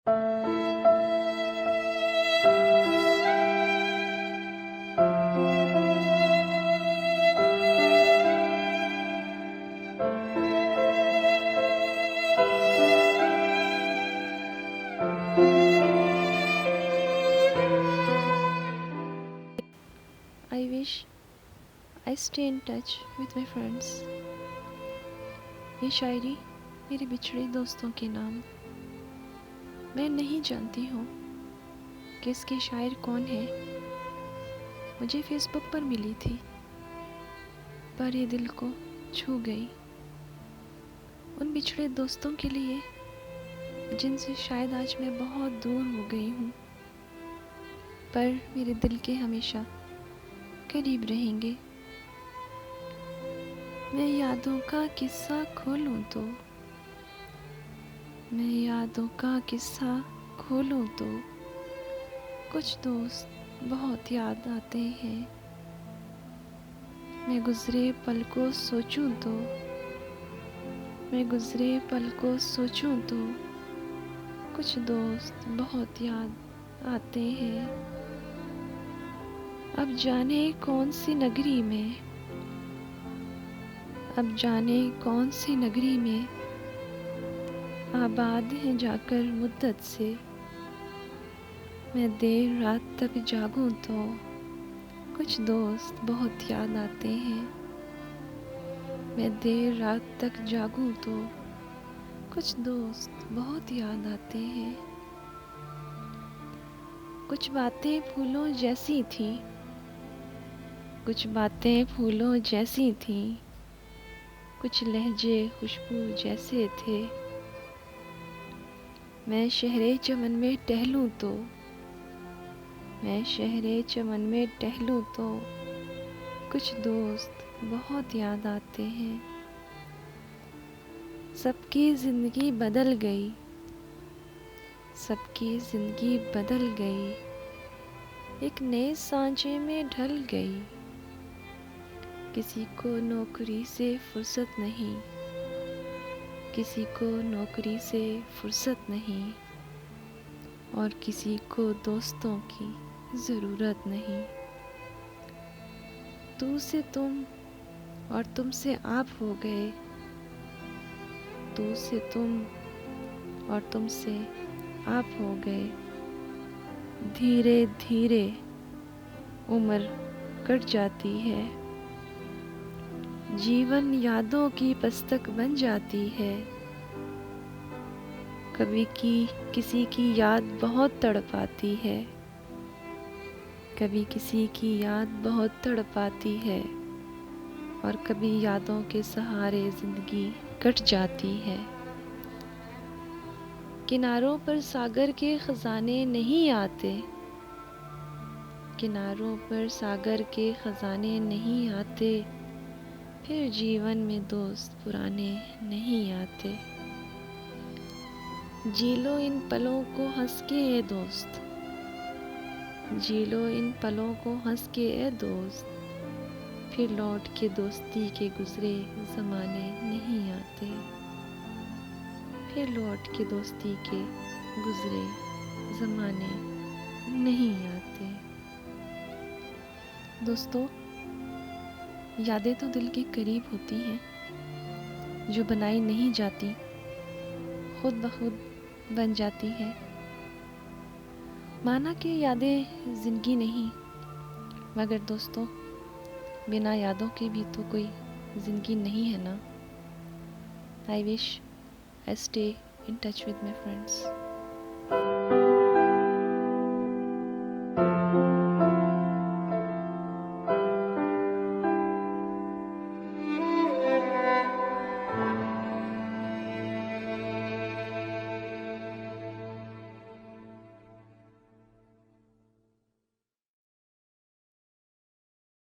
I wish I stay in touch with my friends। ये शायरी मेरे बिछड़े दोस्तों के नाम। मैं नहीं जानती हूँ कि इसके शायर कौन है। मुझे फेसबुक पर मिली थी, पर ये दिल को छू गई। उन बिछड़े दोस्तों के लिए जिनसे शायद आज मैं बहुत दूर हो गई हूँ, पर मेरे दिल के हमेशा करीब रहेंगे। मैं यादों का किस्सा खोलूं तो, मैं यादों का किस्सा खोलूं तो कुछ दोस्त बहुत याद आते हैं। मैं गुज़रे पल को सोचूं तो, मैं गुज़रे पल को सोचूं तो कुछ दोस्त बहुत याद आते हैं। अब जाने कौन सी नगरी में, अब जाने कौन सी नगरी में आबाद है जाकर मुद्दत से। मैं देर रात तक जागूं तो कुछ दोस्त बहुत याद आते हैं। मैं देर रात तक जागूं तो कुछ दोस्त बहुत याद आते हैं। कुछ बातें फूलों जैसी थी, कुछ बातें फूलों जैसी थी, कुछ लहजे खुशबू जैसे थे। मैं शहरे चमन में टहलूं तो, मैं शहरे चमन में टहलूं तो कुछ दोस्त बहुत याद आते हैं। सबकी ज़िंदगी बदल गई, सबकी ज़िंदगी बदल गई, एक नए सांचे में ढल गई। किसी को नौकरी से फुर्सत नहीं, किसी को नौकरी से फुर्सत नहीं, और किसी को दोस्तों की ज़रूरत नहीं। तू से तुम और तुम से आप हो गए, तू से तुम और तुम से आप हो गए। धीरे धीरे उम्र कट जाती है, जीवन यादों की पुस्तक बन जाती है। कभी किसी की याद बहुत तड़पाती है, कभी किसी की याद बहुत तड़पाती है, और कभी यादों के सहारे ज़िंदगी कट जाती है। किनारों पर सागर के खजाने नहीं आते, किनारों पर सागर के खजाने नहीं आते, फिर जीवन में दोस्त पुराने नहीं आते। जी लो इन पलों को हंस के ए दोस्त, जी लो इन पलों को हंस के ए दोस्त, फिर लौट के दोस्ती के गुजरे ज़माने नहीं आते, फिर लौट के दोस्ती के गुजरे ज़माने नहीं आते। दोस्तों, यादें तो दिल के करीब होती हैं, जो बनाई नहीं जाती, खुद ब खुद बन जाती है। माना कि यादें ज़िंदगी नहीं, मगर दोस्तों, बिना यादों के भी तो कोई ज़िंदगी नहीं है ना। I wish I stay in touch with my friends।